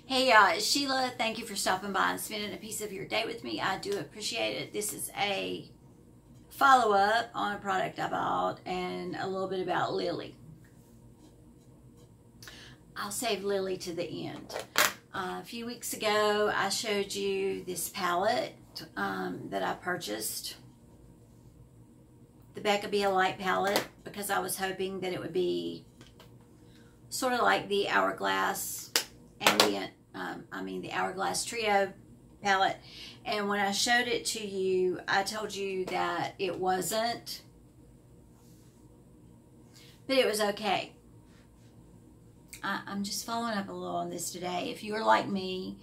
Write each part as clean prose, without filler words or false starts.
Hey, it's Sheila. Thank you for stopping by and spending a piece of your day with me. I do appreciate it. This is a follow-up on a product I bought and a little bit about Lillie. I'll save Lillie to the end. A few weeks ago, I showed you this palette that I purchased. The Becca Be a Light palette, because I was hoping that it would be sort of like the Hourglass Ambient, the Hourglass Trio palette. And when I showed it to you, I told you that it wasn't, but it was okay. I'm just following up a little on this today. If you're like me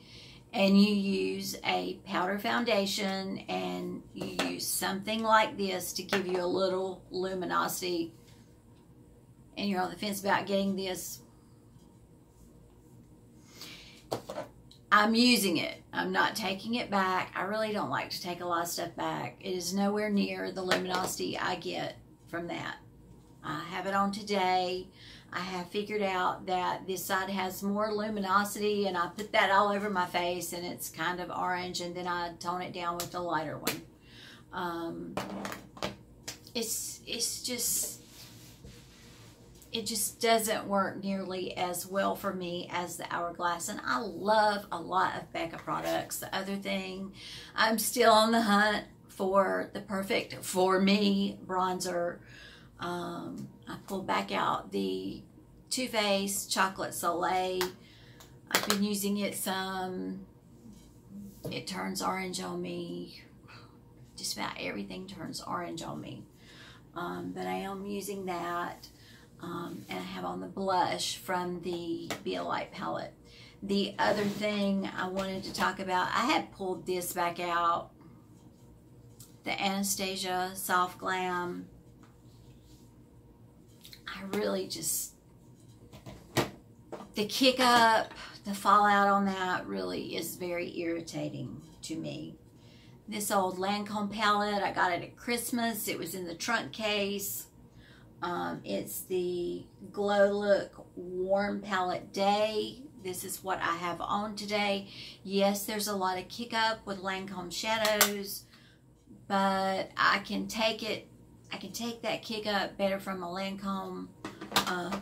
and you use a powder foundation and you use something like this to give you a little luminosity and you're on the fence about getting this, I'm using it. I'm not taking it back. I really don't like to take a lot of stuff back. It is nowhere near the luminosity I get from that. I have it on today. I have figured out that this side has more luminosity, and I put that all over my face and it's kind of orange, and then I tone it down with the lighter one. It just doesn't work nearly as well for me as the Hourglass. And I love a lot of Becca products. The other thing, I'm still on the hunt for the perfect for me bronzer. I pulled back out the Too Faced Chocolate Soleil. I've been using it some. It turns orange on me. Just about everything turns orange on me. But I am using that. And I have on the blush from the Be a Light palette. The other thing I wanted to talk about, I had pulled this back out. The Anastasia Soft Glam. I really just, the kick up, the fallout on that really is very irritating to me. This old Lancome palette, I got it at Christmas. It was in the trunk case. It's the Glow Look Warm Palette Day. This is what I have on today. Yes, there's a lot of kick up with Lancome shadows, but I can take it. I can take that kick up better from a Lancome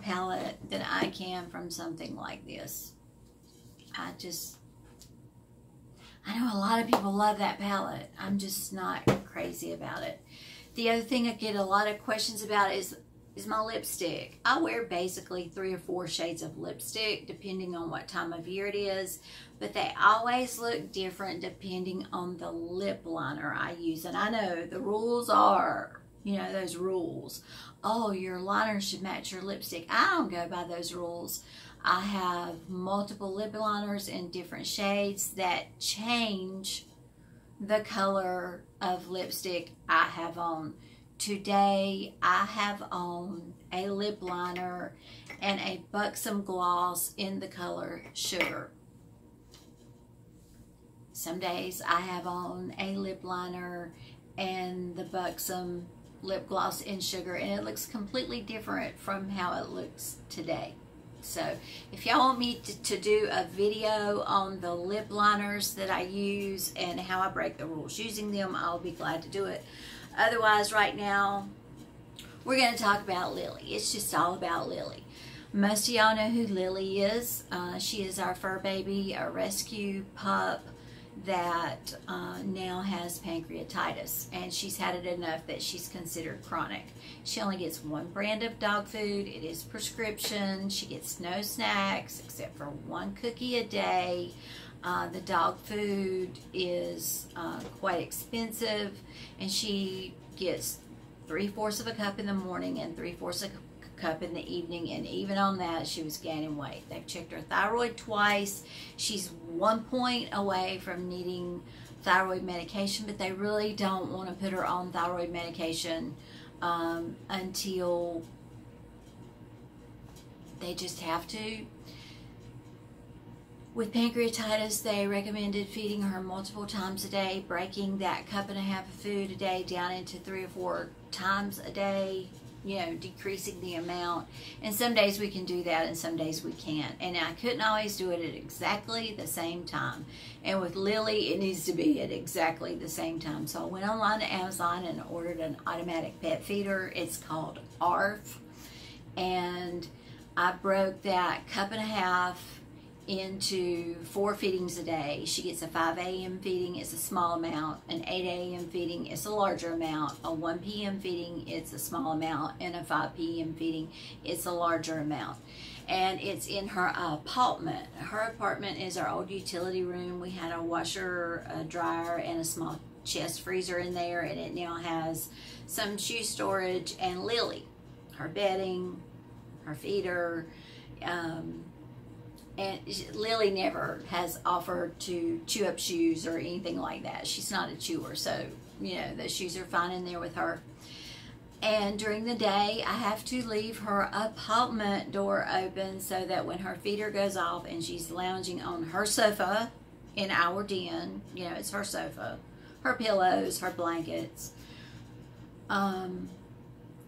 palette than I can from something like this. I know a lot of people love that palette. I'm just not crazy about it. The other thing I get a lot of questions about is my lipstick. I wear basically 3 or 4 shades of lipstick depending on what time of year it is, but they always look different depending on the lip liner I use. And I know the rules are, you know, those rules. Oh, your liner should match your lipstick. I don't go by those rules. I have multiple lip liners in different shades that change the color of lipstick I have on. Today, I have on a lip liner and a Buxom gloss in the color Sugar. Some days I have on a lip liner and the Buxom lip gloss in Sugar, and it looks completely different from how it looks today. So if y'all want me to do a video on the lip liners that I use and how I break the rules using them, I'll be glad to do it. Otherwise, right now, we're going to talk about Lillie. It's just all about Lillie. Most of y'all know who Lillie is. She is our fur baby, a rescue pup that now has pancreatitis, and she's had it enough that she's considered chronic. She only gets 1 brand of dog food. It is prescription. She gets no snacks except for 1 cookie a day. The dog food is quite expensive, and she gets 3/4 of a cup in the morning and 3/4 of a cup in the evening, and even on that she was gaining weight. They've checked her thyroid twice. She's 1 point away from needing thyroid medication, but they really don't want to put her on thyroid medication until they just have to. With pancreatitis, they recommended feeding her multiple times a day, breaking that 1.5 cups of food a day down into 3 or 4 times a day. decreasing the amount. And some days we can do that and some days we can't. And I couldn't always do it at exactly the same time. And with Lillie, it needs to be at exactly the same time. So I went online to Amazon and ordered an automatic pet feeder. It's called ARF. And I broke that 1.5 cups into 4 feedings a day. She gets a 5 a.m. feeding, it's a small amount. An 8 a.m. feeding, it's a larger amount. A 1 p.m. feeding, it's a small amount. And a 5 p.m. feeding, it's a larger amount. And it's in her apartment. Her apartment is our old utility room. We had a washer, a dryer, and a small chest freezer in there. And it now has some shoe storage and Lillie, her bedding, her feeder. And Lillie never has offered to chew up shoes or anything like that. She's not a chewer, so, the shoes are fine in there with her. And during the day, I have to leave her apartment door open so that when her feeder goes off and she's lounging on her sofa in our den, it's her sofa, her pillows, her blankets,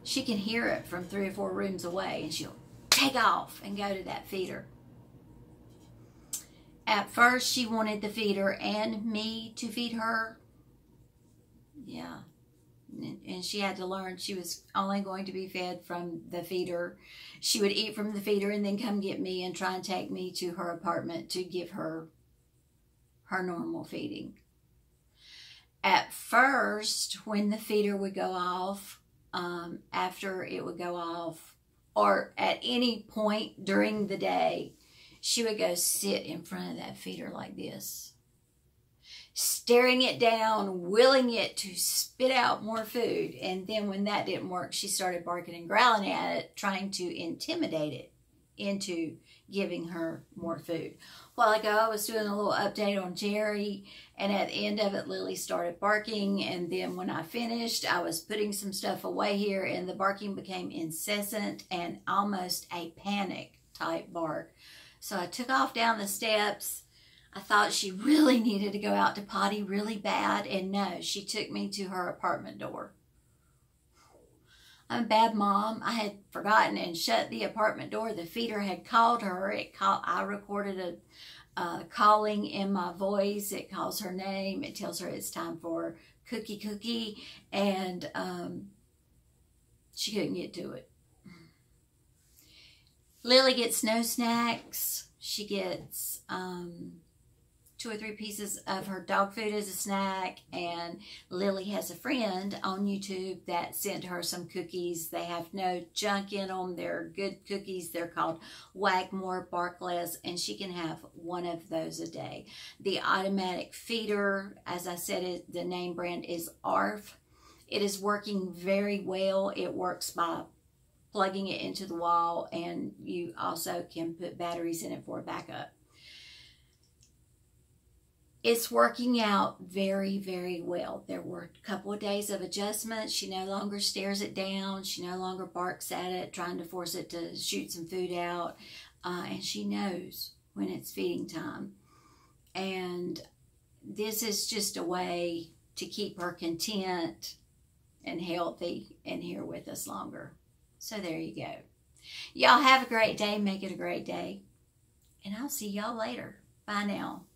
she can hear it from 3 or 4 rooms away, and she'll take off and go to that feeder. At first, she wanted the feeder and me to feed her. Yeah. And she had to learn she was only going to be fed from the feeder. She would eat from the feeder and then come get me and try and take me to her apartment to give her her normal feeding. At first, when the feeder would go off, after it would go off, or at any point during the day, she would go sit in front of that feeder like this, staring it down, willing it to spit out more food. And then when that didn't work, she started barking and growling at it, trying to intimidate it into giving her more food. A while ago, I was doing a little update on Jerry, and at the end of it, Lillie started barking. And then when I finished, I was putting some stuff away here, and the barking became incessant and almost a panic type bark. So I took off down the steps. I thought she really needed to go out to potty really bad, and no, she took me to her apartment door. I'm a bad mom. I had forgotten and shut the apartment door. The feeder had called her. I recorded a calling in my voice. It calls her name. It tells her it's time for cookie, and she couldn't get to it. Lillie gets no snacks. She gets 2 or 3 pieces of her dog food as a snack, and Lillie has a friend on YouTube that sent her some cookies. They have no junk in them. They're good cookies. They're called Wagmore Bark Less, and she can have 1 of those a day. The automatic feeder, as I said, the name brand is ARF. It is working very well. It works by plugging it into the wall, and you also can put batteries in it for a backup. It's working out very, very well. There were a couple of days of adjustment. She no longer stares it down. She no longer barks at it, trying to force it to shoot some food out. And she knows when it's feeding time. And this is just a way to keep her content and healthy and here with us longer. So there you go. Y'all have a great day. Make it a great day. And I'll see y'all later. Bye now.